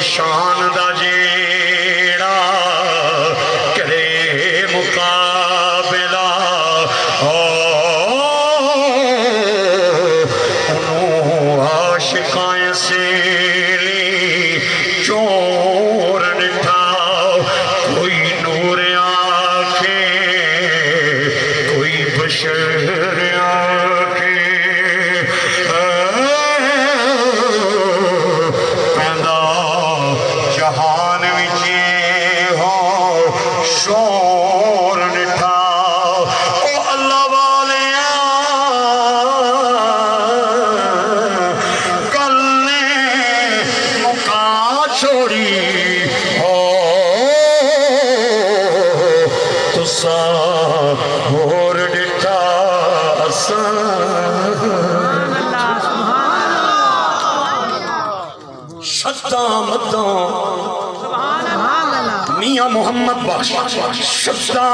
शान दा जेड़ा करे मुकाबला आशिकाएं से चोर निठा कोई नूर आखे कोई बशर आखे पैदा जहान विच हो शोर निठा ओ अल्लाह वाले छोड़ी हो तुसा होर डिठा शद्दा मद्दा मियां मोहम्मद बख्श शद्दा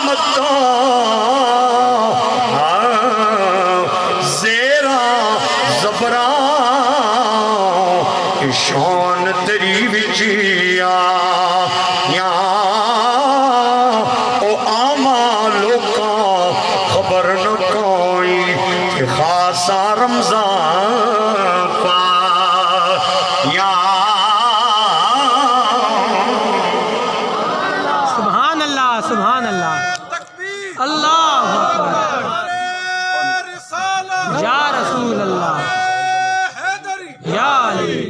मद्दा ज़ेरा ज़बरा शान तेरी विचिया या ओ आमा लोका खबर न कोई कि खासा रमजान पा या सुभान अल्लाह अल्लाह या रसूल अल्लाह या अली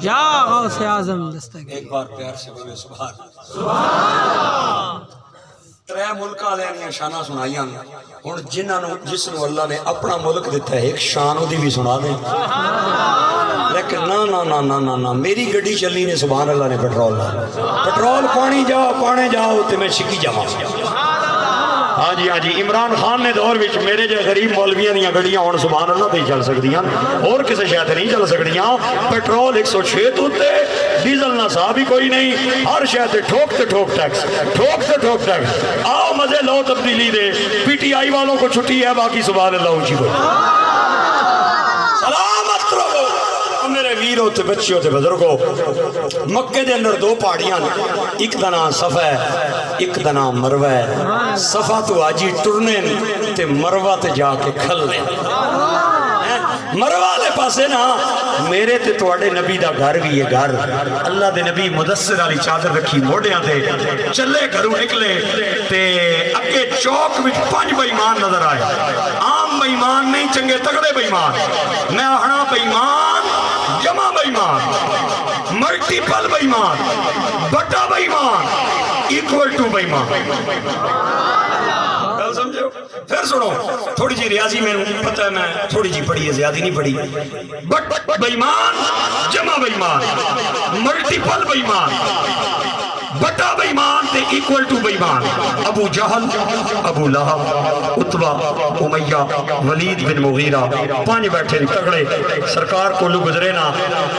या गौसे आज़म दस्तगीर। एक बार प्यार से बोले सुभान अल्लाह। त्रै मुल्क वाले ने शाना सुनाइयां हुण जिन्होंने जिसनों अल्लाह ने अपना मुल्क दिता है एक शान ओदी भी सुना दे लेकिन ना ना ना ना ना ना मेरी गड्डी चलनी ने सुभान अल्लाह ने पेट्रोल पानी जाओ तो मैं छिकी जावा। हाँ जी इमरान खान ने दौर में मेरे जो गरीब मौलवियों दी गड्डियां हुण सुभान अल्लाह ते चल सकदियां और किसी शहर नहीं चल सकदियां। पेट्रोल 106 तो उत्ते डीजल ना साहब ही कोई नहीं हर शहर ठोक टैक्स आओ मजे लो तब्दीली दे। पीटीआई वालों को छुट्टी है बाकी सुभान अल्लाह ऊंची बोलो सलामत रहो मेरे वीरों ते बच्चियों ते बुजुर्गों। मक्के दे अंदर दो पहाड़ियां एक दा नाम सफा है एक दा नाम मरवा है। सफा तो आजी टुरने ते मरवा ते जाके खलने। मरवा वाले पासे ना मेरे ते तुहाडे नबी दा घर भी है घर। अल्लाह दे नबी मुदस्सिर वाली चादर रखी मोढियां ते चले घरों निकले ते अगे चौक विच 5 बेईमान नजर आए। आम बेईमान नहीं चंगे तगड़े बेईमान मैं आखना बेईमान जमा बेईमान मल्टीपल बेईमान बटा बेईमान इक्वल टू बेईमान। समझो फिर सुनो थोड़ी जी रियाजी में पता है मैं थोड़ी जी पढ़ी है ज्यादा नहीं पढ़ी। बट बेईमान जमा बेईमान मल्टीपल बेईमान बटा बेईमान ते इक्वल टू बेईमान। अबू जहल अबू लहब उतबा उमैया वलीद बिन मुगीरा 5 बैठे तगड़े सरकार को गुजरे ना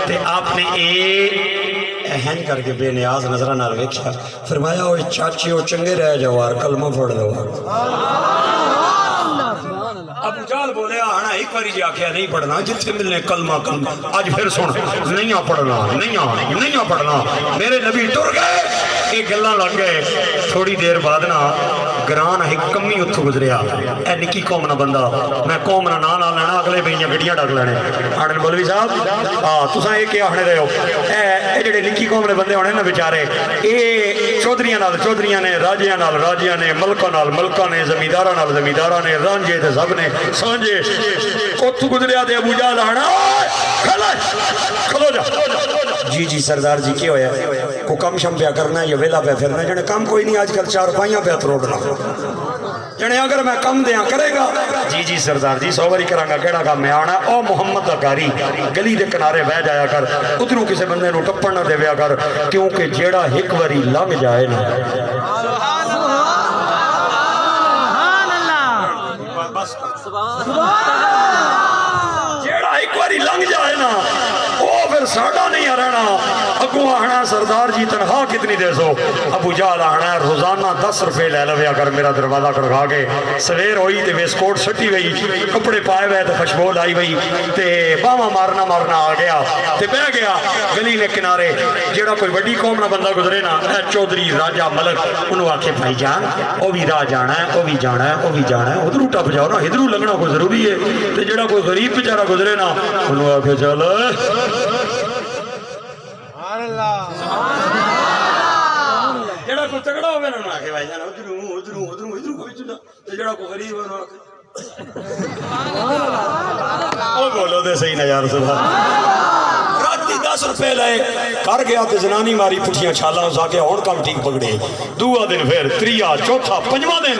ते आपने एहन करके बेनियाज नजर नाल वेख्या फरमाया ओ चाची ओ चंगे रह जाओ यार कलमा पढ़ लो। अबू जहल बोले आना एक बारी जी आख्या नहीं पढ़ना जिथे मिलने कलमा आज फिर सुन नहीं पढ़ना मेरे नबी टुर गए ये गल्ला लग गए। थोड़ी देर बाद ना ग्रां एक कमी उत्थों गुजरिया ए निकी कौम ना बंदा मैं कौम ना ना लेना अगले बेइयां गड्डियां डक लेने आड़न मौलवी साहब तुसां ये क्या आखने दे हो ए जेडे निकी कौम ने बंदे होने ना बेचारे ये चौधरियां ने राजियां ने मलका ने जमींदारा ने रांझे ते सब ने सांझे उत्थों गुजरिया ते अबू जहल आना खलो जा जी सरदार जी क्या होया को कम शम पे करना या वेला पे फिरना जने काम कोई नहीं आजकल 4 पाइयां पे तरोड़ना जने अगर मैं कम दिया करेगा जी सरदार जी 100 बारी करांगा केड़ा काम मैं आना ओ मोहम्मद दा कारी गली दे किनारे बह जाया कर उधरों किसी बंदे नूं टप्पण ना देवया कर क्योंकि जेड़ा एक बारी लंघ जाए ना जेड़ा एक बारी लंघ जाए ना फिर साडा नहीं रहना अगू आना सरदार जी तनख्वाह कितनी दे सो? अबू जहल आना रोजाना 10 रुपए ले लवे अगर मेरा दरवाजा खड़का के। सवेर हुई तो वेस्टकोट सटी गई, कपड़े पाए हुए तो खुशबू लाई गई, तो बावा मारना मारना आ गया तो बह गया गली ने किनारे। जेड़ा कोई वड्डी कौम ना बंदा गुजरे ना, चौधरी राजा मलक, उन्होंने आखे भाई जान वह भी राह जाना है, वह भी जाना है, वह भी जाना है, उधरू टप जाओ ना, इधरू लगना कोई जरूरी है। तो जेड़ा कोई गरीब बेचारा गुजरे ना, उन्होंने आखे चल जेड़ा कोई तगड़ा होवे ना आके भाई जान उधरू उधरू उधरू इधरू कोई चला, ते जेड़ा कोई गरीब हो ना ओ बोलो दे सही ना यार सुबह। राती 10 रुपए लाए कर गया तो जनानी मारी पुठियां छाला जाके और काम ठीक पकड़े। दूआ दिन फिर त्रिया चौथा पंजवा दिन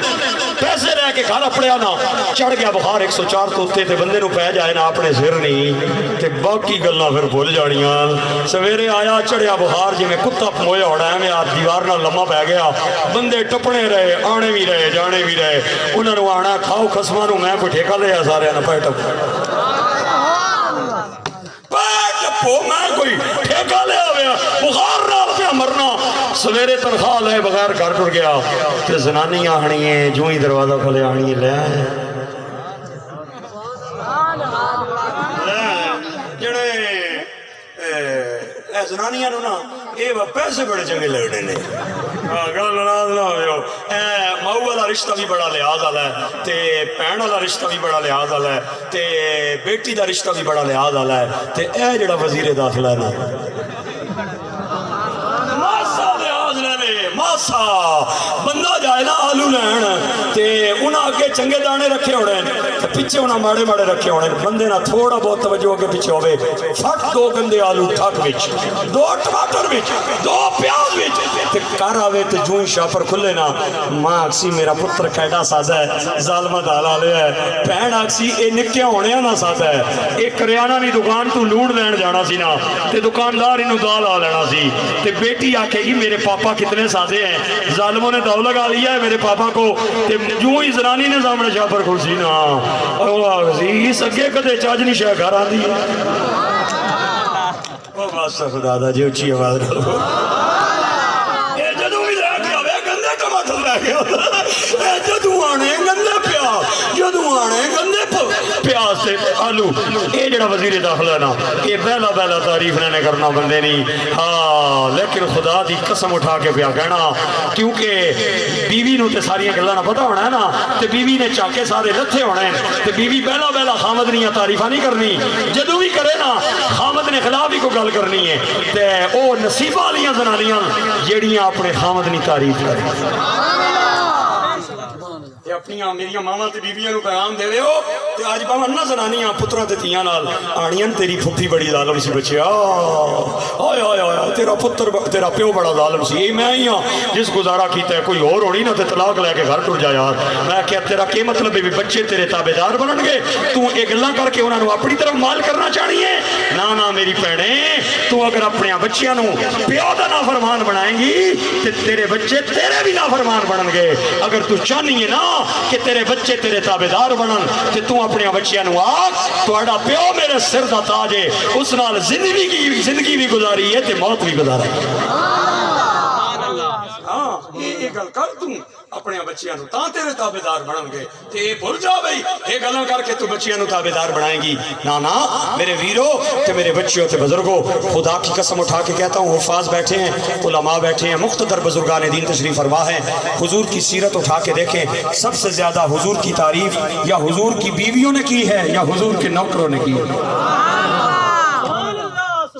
पैसे लेके घर अपड़िया ना, चढ़ गया बुखार 104 तो उत्ते ते बंदे नूं पै जाए ना अपने सिर नहीं ते बाकी गल्लां फिर भुल जानियां। सवेरे आया चढ़िया बुखार जिवें कुत्ता पमोया होना है, मैं दीवार नाल लम्मा पै गया। बंदे टपने रहे, आने भी रहे, जाने भी रहे। उन्हां नूं आना खाओ खसमां नूं, मैं कोई ठेका लिया सारे ना पै टप मैं कोई ठेका लिया बुखार नाल पे मरना। सवेरे तनख्वाह ले बगैर घर टुर गया तो जनानी आनी है, जो ही दरवाजा खोले आनी है, ले जेड़े जनानियां ना ये पैसे बड़े चंगे लगने ने। गल नाराज ना हो, माऊ वाला रिश्ता भी बड़ा लिहाज वाला है, ते भैन वाला रिश्ता भी बड़ा लिहाज वाला है, ते बेटी का रिश्ता भी बड़ा लिहाज वाला है। ते ए जेड़ा वजीर दाखिला है ना, मासा लिहाज ले मासा बंदा जाए ना आलू लैन ते उन्हें अगे चंगे दाने रखे होने, पिछे उन्हें माड़े माड़े रखे होने। बंदे ना थोड़ा बहुत तवज्जो अगे पिछे होवे, फट 2 गंदे आलू ठक विच, 2 टमाटर विच, 2 प्याज विच ते कर आवे ते जूं ही शापर खुले ना, मां आखसी मेरा पुत्र कैडा सादा है, जालमा दाल आ लिया है। भैन आखसी ए निक्के होने ना सादा है, एक करियाना दी दुकान तू लूण लैन जाना सी ना ते दुकानदार इनू दाल आ लेना सी। ते बेटी आखेगी मेरे पापा कितने सादे हैं, जालमों ने दाव लगा लिया है मेरे पापा को। ते जूं ही जनानी ने सामने शापर खुलसी ना, इस अगे कदे चज नहीं शह घर आती है। बस खुदा दा जी उच्ची आवाज जदों भी लैके आवे गंदे टमाटर लैके जदों आने गंदे प्याज, जदों आने गंदे प्याज से आलू। ये जड़ा वजीर दाखिला ना, ये पहला पहला तारीफ ने करना बंदे नहीं। हाँ लेकिन खुदा की कसम उठा के पिया कहना, क्योंकि बीवी नूं ते सारियां गल्लां ना पता होना है ना, ते बीवी ने चाके सारे लथे होने, ते बीवी पहला पहला खामद दियां तारीफा नहीं करनी। जदों भी करे ना खामद ने खिलाफ ही कोई गल करनी है, ते ओ नसीबा वालियां जनानियां जेड़ियां अपने खामद की तारीफ करें। अपनिया मेरिया मावां ते बीबियां नूं पैगाम देवे हो ते अज भावें अन्ना जनानियां पुत्रा ते तियां नाल आनियां तेरी फुफी बड़ी जालम सी बच्चिया, हाय हाय हाय तेरा पुत्र तेरा प्यो बड़ा जालम सी, मैं ही हां जिस गुजारा कीता है, कोई होर होनी ना ते तलाक लैके घर टुर जा यार। मैं क्या तेरा के मतलब है भी बच्चे तेरे ताबेदार बनणगे, तू ये गल्लां करके उन्हां नूं अपनी तरफ माल करना चाहनी है? ना ना मेरी भैणे, तू अगर अपने बच्चियां नूं प्यो दा नाफरमान बनाएंगी ते तेरे बच्चे तेरे भी नाफरमान बनणगे। अगर तू चाहनी है ना कि तेरे बच्चे तेरे ताबेदार बनन ते तू अपने बच्चियां नूं आख तुहाडा प्यो मेरे सिर दा ताज है, उस नाल जिंदगी भी गुजारी है ते मौत भी गुजारी है। हाँ ये गल कर तू अपने बच्चियां नूं तां तेरे ताबेदार बनणगे, ते भुल जा बई ये गल्लां करके तू बच्चियां नूं ताबेदार बनाएगी। ना ना मेरे वीरों ते मेरे बच्चियों ते बुजुर्गों, खुदा की कसम उठा के कहता हूँ, हुफ़ाज़ बैठे हैं, उलमा बैठे हैं, मुख्तदर बुजुर्गान दीन तशरीफ फरमा है। हुजूर की सीरत उठा के देखें, सबसे ज्यादा हुजूर की तारीफ या हुजूर की बीवियों ने की है या हुजूर के नौकरों ने की है?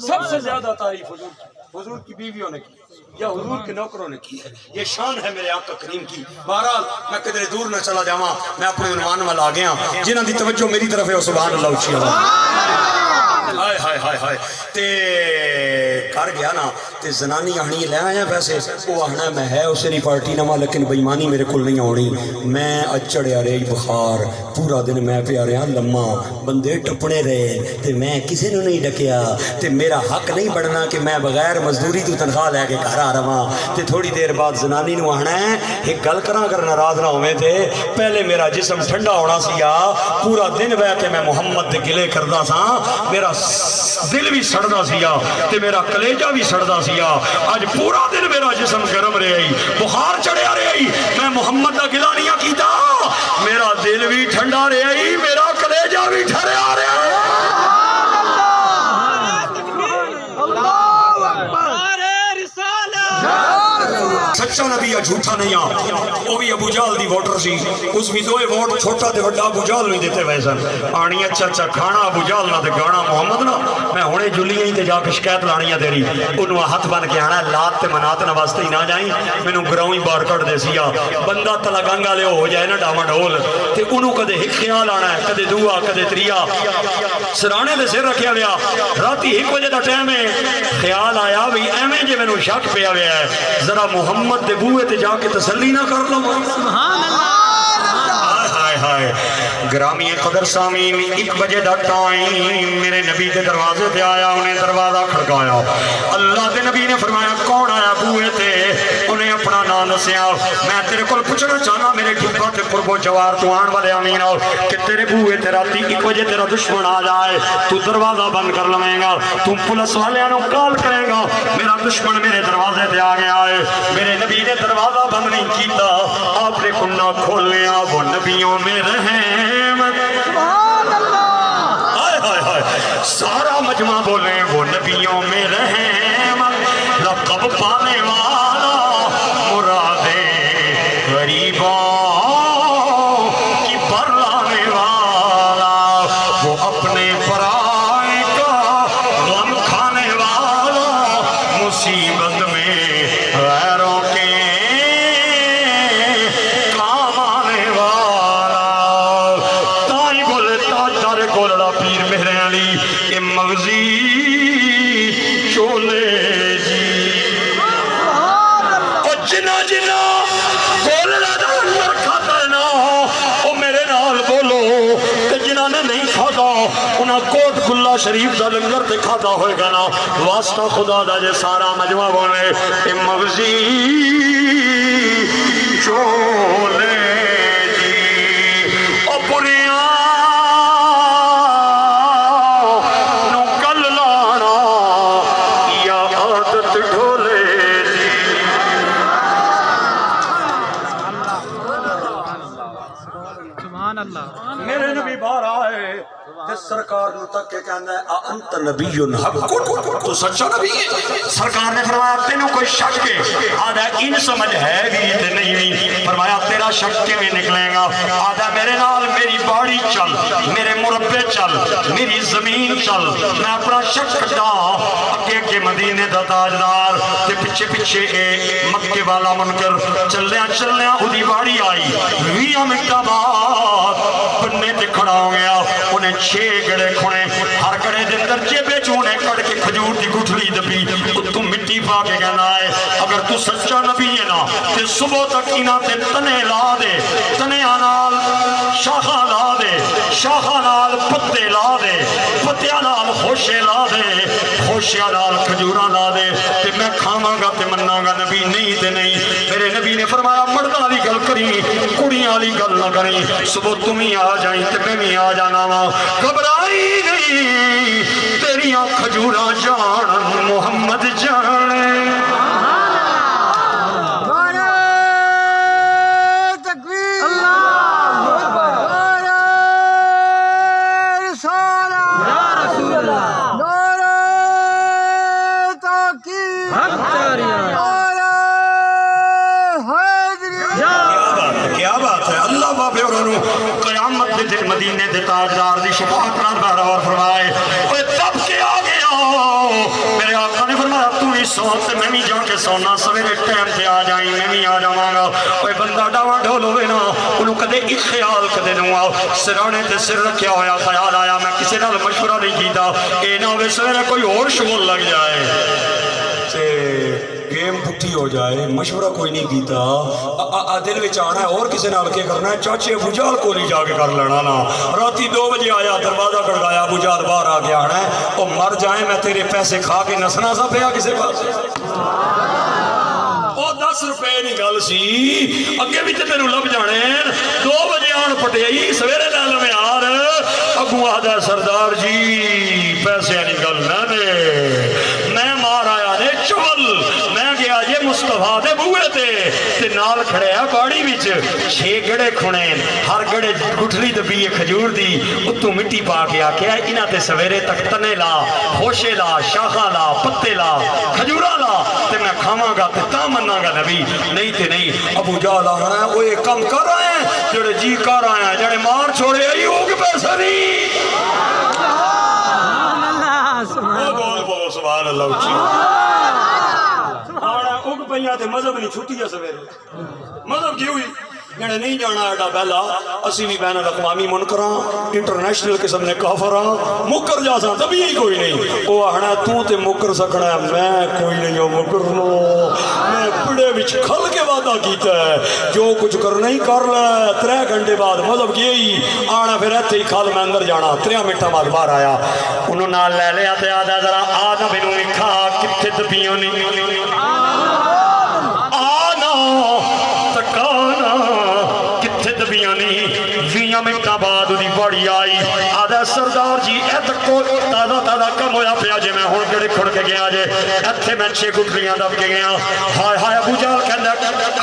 सबसे ज्यादा तारीफ हुजूर की बीवियों ने की या हुजूर के नौकरों ने की है। ये शान है मेरे आका करीम की। बहरहाल मैं किधरे दूर न चला जावा, मैं अपने उन्वान वाल आ गया, जिन्हां दी तवज्जो मेरी तरफ है, सुभान अल्लाह उच्ची आवाज़। हाय हाय हाय हाय ते कर गया ना ते जनानी आनी ले आया पैसे, वो आना मैं है उसे नहीं पार्टी नवा, लेकिन बेईमानी मेरे को नहीं आनी। मैं अज चढ़िया रही बुखार, पूरा दिन मैं पिया रहा लम्मा, बंदे टपने रहे ते मैं किसी ने नहीं डकिया, ते मेरा हक नहीं बनना कि मैं बगैर मजदूरी तू तनख्वाह लैके घर आ रहा। ते थोड़ी देर बाद जनानी नूं आना है, एक गल करा अगर नाराज ना होवे ते पहले मेरा जिसम ठंडा होना सीगा, पूरा दिन बह के मैं मुहम्मद दे गिले करदा सा, मेरा दिल भी सड़दा सीगा ते मेरा कलेजा भी सड़दा सिया अज पूरा दिन मेरा जिस्म गर्म रही बुखार चढ़िया रही मैं मुहम्मद का गिला नहीं कीता मेरा दिल भी ठंडा रही मेरा कलेजा भी ठहरिया रहा सच्चा नबी या झूठा नहीं आ वो भी अबू जहल दी वोटर सी उस भी दोए वोट छोटा ते वड्डा अबू जहल नहीं देते वै सन आनी अच्छा अच्छा खाना अबू जहल ना ते गाना मोहम्मद ना मैं हुणे जुलियां ही ते जाके शिकायत लानी है तेरी उन्होंने हथ बन के आना लात ते मनात ना वास्ते ही ना जाई मैनू ग्राउं ही बाहर कट दे सिया बंदा तलागंग वाले हो जाए ना डावा डोल ते उन्होंने कदे एक ख्याल आना है कदे दूआ कदे त्रिया सराने दे सिर रखिया गया राती 1 बजे का टाइम है ख्याल आया भी एवें जे मैनू शक पिया हुआ है जरा मुहम्मद दे बूहे ते जाके तसल्ली ना कर लो सुभान अल्लाह हाय हाय ग्रामी कदर सामीन 1 बजे का टाइम मेरे नबी के दरवाजे पे आया उन्हें दरवाजा खड़काया अल्लाह के नबी ने फरमाया कौन आया बूहे ते उन्हें अपना नाम दसिया मैं तेरे को पूछना चाहना मेरे टिब्बा ते कुर्बो जवार तू आने वाले अमीन कि तेरे बूहे ते राती 1 बजे तेरा दुश्मन आ जाए तू दरवाजा बंद कर लवेगा तू पुलिस वाले कॉल करेगा मेरा दुश्मन मेरे दरवाजे पे आ गया है मेरे नबी ने दरवाजा बंद नहीं किया आपने कुंडा खोल लिया वो नबियों में रहम हाय हाय हाय सारा मजमा बोले वो नबियों में रहम लक़ब पाने वाला मुरादे गरीबों की परलाने वाला वो अपने पराए का गम खाने वाला मुसीबत में गैरों के काम आने वाला ताई बोलता तारे गोलड़ा पीर मेहरे अली ए मगजी चोले जी और जिना जिना गोलड़ा दा लंगर खाता है ना ओ मेरे नाल बोलो ते जिन्हां ने नहीं खाता उन्हां कोट गुल्ला शरीफ दा लंगर ते खाता होएगा ना वास्ता खुदा दा जे सारा मजमा बोले ए मगजी चोले जी ओ पुरिया नु कल लाना या आदत ढोले जी सुभान अल्लाह मेरे नबी बाहर आए ते सरकार नु तक के कहंदा है अंत नबीयुन हक तू सच्चा नबी है सरकार ने फरमाया तेनू कोई शक है आधा इन समझ है भी ते नहीं भी फरमाया तेरा शक किवें निकलेगा आधा मेरे नाल मेरी बाड़ी चल मेरे मुरब्बे चल मेरी जमीन चल मैं अपना शक कटा अगे अगे मदीने दा ताजदार ते पिछे पिछे मक्के वाला मुनकर चलया चलया उदी बाड़ी आई 20 मिनट बाद बन्ने ते खड़ा हो गया उन्हें 6 गड़े खुने हर गड़े के अंदर जेबे चूने कट के खजूर की गुठली दबी तू मिट्टी पा के कहना है अगर तू सच्चा नबी है ना तो सुबह तक इन्हां ते तने ला दे तनिया नाल शाखा ला दे शाखा नाल पत्ते ला दे पत्तियां नाल होशे ला दे होशिया नाल खजूरा ला दे ते मैं खावांगा ते मन्नांगा नबी नहीं ते नहीं मेरे नबी ने फरमाया मर्दां वाली गल करी कुड़ियां वाली गल ना करी सुबह तुम ही आ जाई ते मैं भी आ जाना वा घबराई नहीं तेरिया खजूरा जान मोहम्मद जाने मदीने दे ताजदार दी शफाअत नाल और फरमाए ओए तब के आ गया मेरे आका ने फरमाया तू ही सो ते मैं भी जाके सोना सवेरे टाइम पे आ जाई मैं भी आ जावांगा ओए बंदा डावा ढोल होवे ना उन्होंने कदे एक ख्याल कदे नु आ सिराने ते सिर रखया होया ख्याल आया मैं किसी नाल मशवरा नहीं कीता ए ना होवे सवेरे कोई और शोल लग जाए ते गेम पुट्ठी हो जाए मशवरा कोई नहीं कीता दिल में आना है और किसी नाल के करना है चाचे अबू जहल को नहीं जाके कर लेना ना राती 2 बजे आया दरवाजा खड़काया अबू जहल बाहर आ गया आना है वो मर जाए मैं तेरे पैसे खा के नसना सा पिया किसी पास 10 रुपए की गल सी अगे भी तेन लभ जाने 2 बजे आन पटियाई सवेरे लै लवे यार अगू आदा सरदार जी पैसे की गल ना ने मैं मारा मुस्तफा दे बूहे ते नाल खड़े बाड़ी विच 6 गड़े खुणे हर गड़े गुठली दबी खजूर दी उत्तों मिट्टी पा के आख्या इन्हां ते सवेरे तक तने ला खोशे ला शाखा ला पत्ते ला खजूरा ला ते मैं खावांगा ते तां मन्नांगा नबी नहीं ते नहीं। अबू जहल आना वो एक कम कर रहे हैं जेड़े जी कर आए हैं जेड़े मार छोड़े आई हो के पैसा नहीं बोल बोल सुभान अल्लाह उच्ची आना उग पईयां ते मजहब नहीं छुट्टी है सवेरे मजहब की हुई जने नहीं जाना एडा पहला असी भी बैन अकवामी मुनकर इंटरनेशनल किस्म ने काफर मुकर जा सा तभी ही कोई नहीं वो आना तू ते मुकर सकना मैं कोई नहीं हो मुकर लो मैं पिड़े विच खल के वादा कीता है जो कुछ करना ही कर ले 3 घंटे बाद मतलब की ही आना फिर इत्थे ही खल मैं अंदर जाना 3 मिनट बाद बाहर आया उन्होंने नाल ले लिया ते आदा जरा आदा मैनू विखा किथे दबियों नहीं आना तकाना किथे दबियां नहीं 20 मिनटा बाद उदी बड़ी आई आदा सरदार जी ए तको ताजा ताजा कम होया पिया जे मैं हुण गड़े खुड़ के गया जे इत्थे मैं 6 गुठलियां दब के गया हाय हाय अबू जहल कहंदा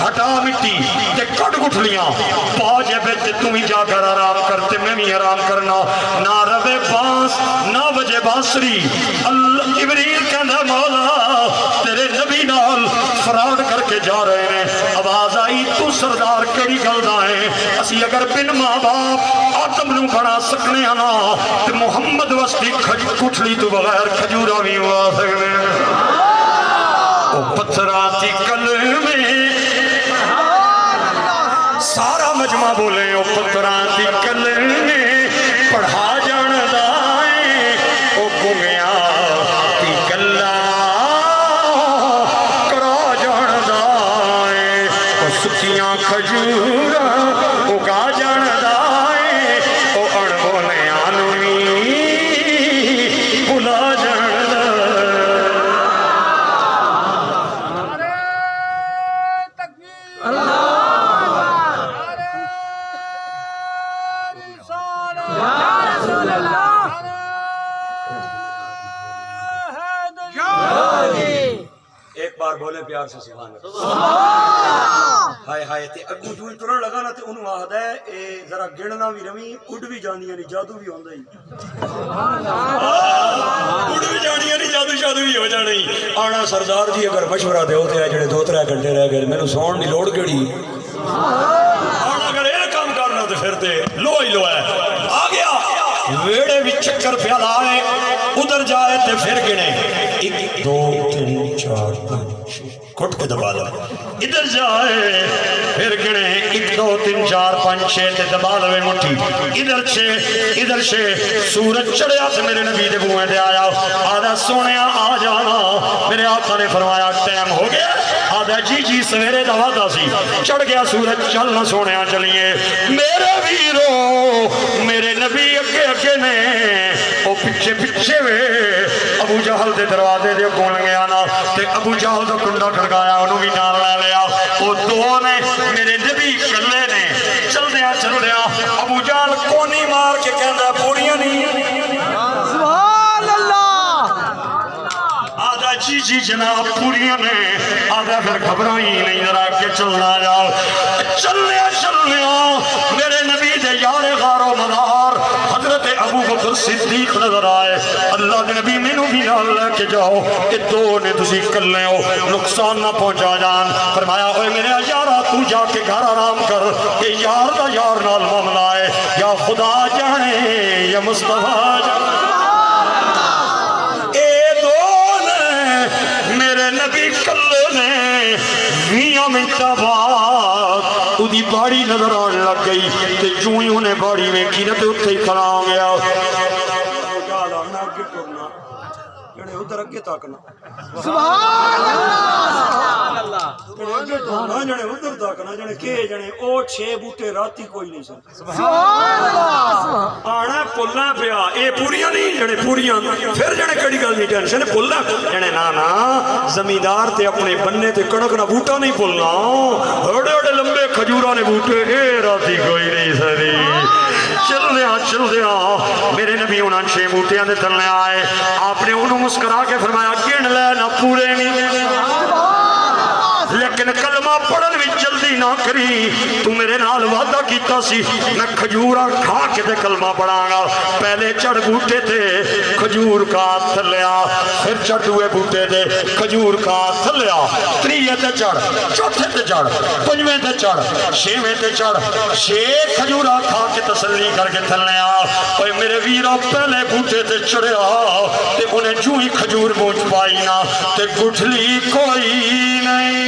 हटा मिट्टी ते कट गुठलियां पा जे विच तू ही जाकर आराम कर ते मैं भी आराम करना ना रवे बांस ना वजे बांसुरी अल्लाह इब्राहिम कहंदा मौला तेरे नबी नाल फराड करके जा रहे हैं आवाज आई तू सरदार केड़ी गल दा है असी अगर बिन मां बाप आदम नू बना सकने ना ते मुहम्मद वस्ती गुठली तो बगैर खजूरा भी हुआ सकने ओ पत्थरा दी कल में सारा मजमा बोले ओ पत्थरा दी कल में पढ़ा जानदा है ओ गुंगिया दी गल्ला करा जानदा है ओ सुखियां खजूरा उगा जानदा है ओ अणबोलियां नू भी भुला जानदा एक बार बोले प्यार से सुभान अल्लाह हाय हाय ते अगू जू तुरन लगा ना ते उन्होंने आखदा है ए जरा गिणना भी रवी उड़ भी जानियां नहीं जादू भी होंदा ही उड़ भी जानियां नहीं जादू शादू भी हो जाना ही आना सरदार जी अगर मशवरा दो ते जेड़े 2-3 घंटे रह गए मैनू सौण दी लोड़ केड़ी आना अगर ये काम करना ते फिर ते लो ही लो है आ गया वेड़े भी चक्कर प्याला है उधर जाए ते फिर गिने 1 2 3 4 5 घुट के दबा लो इधर जाए फिर गिने 1 2 3 4 5 6 ते दबा लवे मुट्ठी इधर से सूरज चढ़िया ते मेरे नबी दे बूहे ते आया आदा सोनिया आ जाना मेरे आका ने फरमाया टाइम हो गया आदा जी सवेरे दा वादा सी चढ़ गया सूरज चलना सोनिया चलिए मेरे वीरो मेरे नबी अगे अगे ने ओ पिछे पिछे वे अबू जहल दे दरवाजे दे अगों लंघिया ना ते अबू जहल दा कुंडा खड़काया उन्होंने भी नाल ले लिया वो 2 ने मेरे नबी कल्ले ने चलदिया अबू जहल कोनी मार के कहंदा पूड़ियां नहीं सुभान अल्लाह आदा जी जनाब पूड़ियां ने आदा फिर घबराई नहीं जरा के चलना जाओ चलने मेरे नबी दे यारे गारो मदार हजरत अबू बकर सिद्दीक नजर आए अल्लाह के नबी मैनू भी नाल लेके जाओ ये 2 ने तुसी कल्ले हो नुकसान ना पहुंचा जान फरमाया ओए मेरे यारा तू जाके घर आराम कर ये यार दा यार नाल मामला है या खुदा जाने या मुस्तफा जाने ए 2 ने मेरे नबी कल्ले ने 20 मिनट बाद उदी बाड़ी नजर आने लग गई ते जूं ही उन्हें बाड़ी वेखी ना ते उत्थे ही खड़ा हो गया उधर अगे तकना सुभान अल्लाह जने उधर तकना जने के जने ओ 6 बूटे राती कोई नहीं सन सुभान अल्लाह आना पुल्ला पिया ए पूरियां नहीं जने पूरियां फिर जने कड़ी गल नहीं टेंशन पुल्ला जने ना जमींदार ते अपने बन्ने ते कणक ना बूटा नहीं पुलना बड़े बड़े लंबे खजूरा ने बूटे ए राती कोई नहीं सरी चलदिया मेरे नबी उन्होंने 6 बूटियां दे थल्ले आए आपने उन्होंने मुस्कुरा के फरमाया गिन ले ना पूरे नहीं लेकिन कलमा पढ़न में जल्दी ना करी। तू मेरे नाल वादा कीता सी मैं खजूरा खा के ते कलमा पढ़ांगा। पहले चढ़ बूटे ते खजूर का थलिया, फिर चढ़ दुए बूटे ते खजूर का थलिया, त्रीए ते चढ़, चौथे ते चढ़, पंजवें ते चढ़, छेवें ते चढ़, 6 खजूरा खा के तसल्ली करके थलिया। ओए मेरे वीरा पहले बूटे ते चढ़िया ते उन्हें जू ही खजूर मूंछ पाई ना ते गुठली कोई नहीं।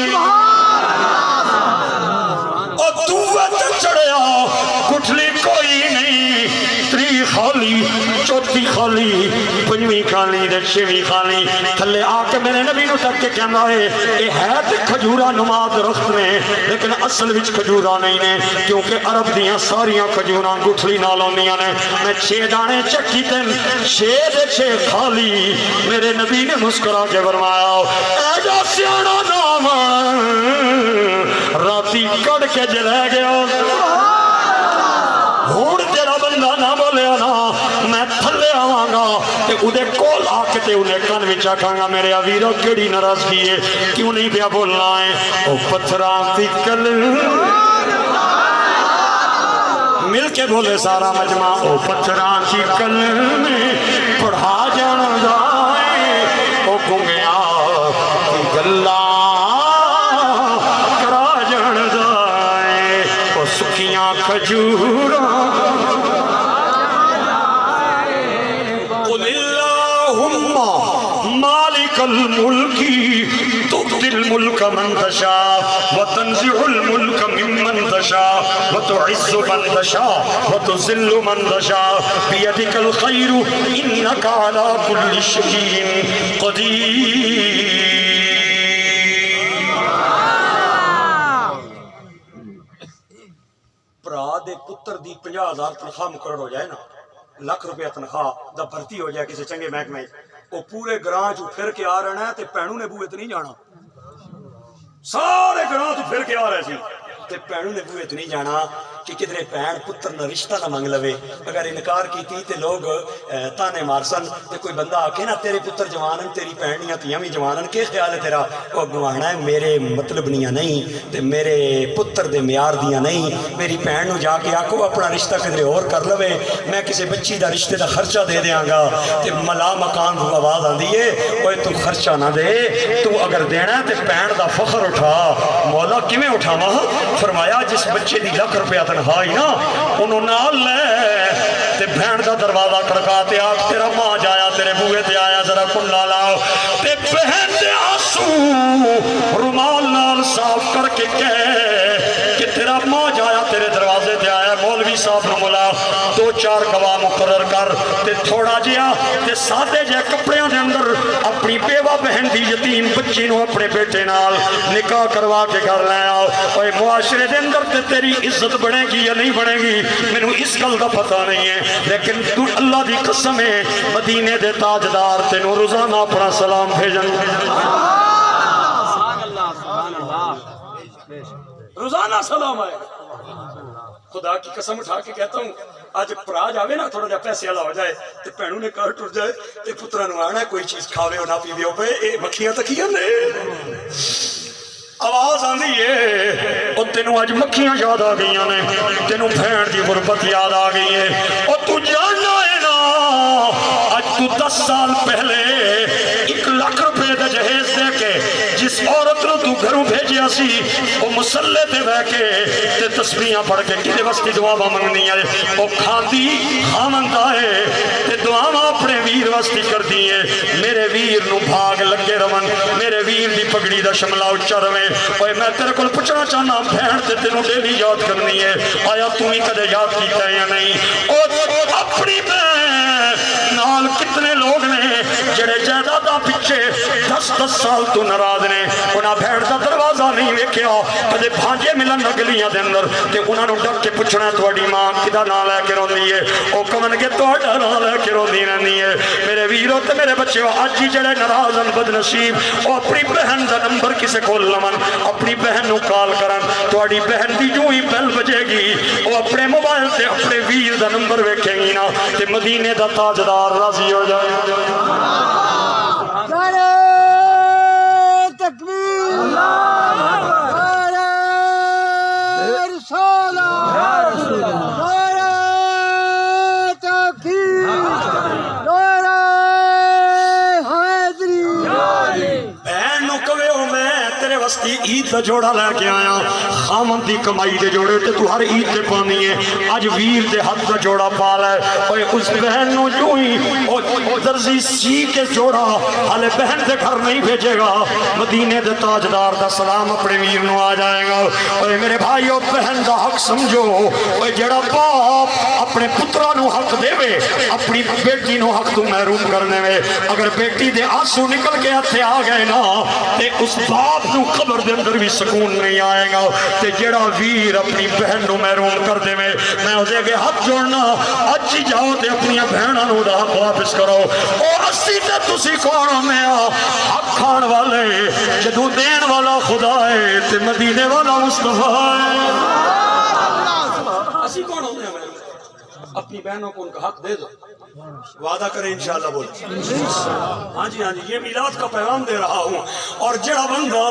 और दूए ते चढ़िया गुठली कोई नहीं, त्री खाली, चौथी खाली, पंजवीं खाली ते छेवीं खाली। थले आके मेरे नबी नूं तक के कहंदा है ते खजूरा नुमा दरख्त ने लेकिन असल विच खजूरा नहीं ने, क्योंकि अरब दियां सारियां खजूरां गुठली नाल आउंदियां ने। मैं 6 दाने चक्की ते 6 दे 6 खाली। मेरे नबी ने मुस्कुरा के फरमाया ऐसा सियाना नाम राती कड़ के जला गया। हुण तेरा बंदा ना बोलिया ना मैं थले आवांगा ते उदे कोल आके ते उन्हें कान विच आखांगा मेरे वीरो केड़ी नाराजगी है, क्यों नहीं पिया बोलना है। ओ पत्थरां दी कल मिल के बोले सारा मजमा, ओ पत्थरां दी कल में पढ़ा जाना है। ओ गुंगिया दी गल्ला करा जाना है। ओ सुखियां खजूरा मालिकल मुल्की तुतिल मुल्क मन तशा व तंज़िउल मुल्क मिम्मन तशा व तुइस्सु मन तशा व तुज़िल्लु मन तशा बियदिकल खैरु इन्नका अला कुल्लि शैइन क़दीर। भरा दे पुत्र दी 50,000 तनख्वाह मुकर्रर हो जाए ना, लाख रुपया तनख्वाह दा भर्ती हो जाए किसी चंगे महकमे, वो पूरे ग्रां चू फिर के आ रहना है ते भैनू ने बूहे ते नहीं जाना। सारे ग्रां चू फिर के आ रहे सी ते भैनू ने बूहे ते नहीं जाना कि किधरे भैन पुत्र न रिश्ता ना मंग लवे। अगर इनकार की ते लोग ताने मारसन ते कोई बंदा आके ना तेरे पुत्र जवान तेरी भैन धियां भी जवान, के ख्याल है तेरा? वो गवाना है मेरे मतलब दियां नहीं ते मेरे पुत्र दे म्यार दियां नहीं। मेरी भैन नूं जाके आखो अपना रिश्ता किधरे होर कर लवे, मैं किसी बच्ची दा रिश्ते दा खर्चा दे देंगा। ते मला मकान को आवाज आती है ओए तू खर्चा ना दे, तू अगर देना ते भैन दा फखर उठा। मौला किवें उठावा? फरमाया जिस बच्चे दी लाख रुपया तनख्वाह ना उन्होंने नाल ले ते भैन दा दरवाजा खड़का ते आख तेरा मां जाया तेरे बूहे ते आया जरा कुंडा लाओ ते बहन दे आंसू रुमाल नाल साफ करके कह कि तेरा मां जाया तेरे दरवाजे ते आया। मौलवी साहब नूं बुला 2-4 गवाह मुकर्रर कर ते थोड़ा जिहा ते सादे जे कपड़ियां दे अंदर अपनी बेवा बहन दी यतीम बच्ची नूं अपने बेटे नाल निकाह करवा के घर ले आओ। ओए मुआशरे दे अंदर ते तेरी इज्जत बनेगी या नहीं बनेगी मैनू इस गल का पता नहीं है, लेकिन तू अल्लाह की कसम है मदीने दे ताजदार तेनू रोजाना अपना सलाम भेजन, रोजाना सलाम आए। खुदा की कसम उठा के कहता हूँ आज भरा जावे ना थोड़ा जा पैसे वाला हो जाए ते भैनू ने घर टुट जाए ते पुत्रा नूं आना कोई चीज खावे ना पीवे पे ये मक्खियां तकियां ने आवाज आती है और तेनों अज मक्खियां याद आ गई ने, तेनों भैन की गुरबत याद आ गई है। और तू जानना है ना अज तू 10 साल पहले 1 लाख रुपए का जहेज दे के जिस औरत नूं तू घरों भेजिया सी वो मुसल्ले ते बह के ते तस्बीहां पढ़ के किदे वास्ते दुआवां मंगदियां है वो खांदी खावंदा है ते दुआवां अपने वीर वास्ते करदी है। मेरे वीर नूं भाग लगे रवन, मेरे वीर दी पगड़ी दा शमला उच्चा रवे। ओए मैं तेरे को पूछना चाहना भैन ते तेनों डेली याद करनी है, आया तू ही कदे याद किया या नहीं? और अपनी बहन नाल कितने लोग ने जेड़े जायदादा पिछे 10-10 साल तू नाराज ने, उन्हें भैन का दरवाजा नहीं वेख्या कदे भांजे मिलन गलियां दे अंदर ते उन्होंने डक के पूछना तुहाडी मां किदा नाम लैके रोंदी है, वो कहन के तुहाडा नाम लैके रोंदी रहंदी है। मेरे वीरों ते मेरे बच्चों अज ही जेड़े नाराज हैं बदनसीब वो अपनी बहन का नंबर किसे कोल लवन, अपनी बहन नूं कॉल करन। तुहाडी बहन दी जो ही बैल बजेगी वो अपने मोबाइल से अपने वीर का नंबर वेखेगी ना ते मदीने का ताजदार राजी हो जाए। तकबीर वास्ते ईद का जोड़ा लैके आया खामन दी कमाई दे जोड़े ते तू हर ईद ते पानी है अज वीर दे हाथ का जोड़ा पा लै ओए उस बहन नु जो ही ओ दर्जी सी के जोड़ा हाले बहन दे घर नहीं भेजेगा मदीने दे ताजदार दा सलाम अपने वीर नु आ जाएगा ओए मेरे भाईओ बहन दा हक समझो ओए जेड़ा बाप अपने पुत्रा नु हक देवे अपनी बेटी नु हक तू महरूम करने में अगर बेटी दे आंसू निकल के हथे आ गए ना ते उस बाप नु कब्र दे अंदर भी सुकून नहीं आएगा ते जेड़ा वीर अपनी बहन नु महरूम कर देवे मैं उसके अगे हाथ जोड़ना अज ही जाओ ते अपनी बहना नु दा हक वापस करो और अस्सी ते तुसी कौन मैं हक खान वाले जदू देन वाला खुदा है ते मदीने वाला मुस्तफा है अस्सी कौन होते हैं अपनी बहनों को उनका हक दे दो वादा करें इंशाल्लाह बोल हाँ जी ये मिलाद का पैगाम दे रहा हूँ और जड़ा बंदा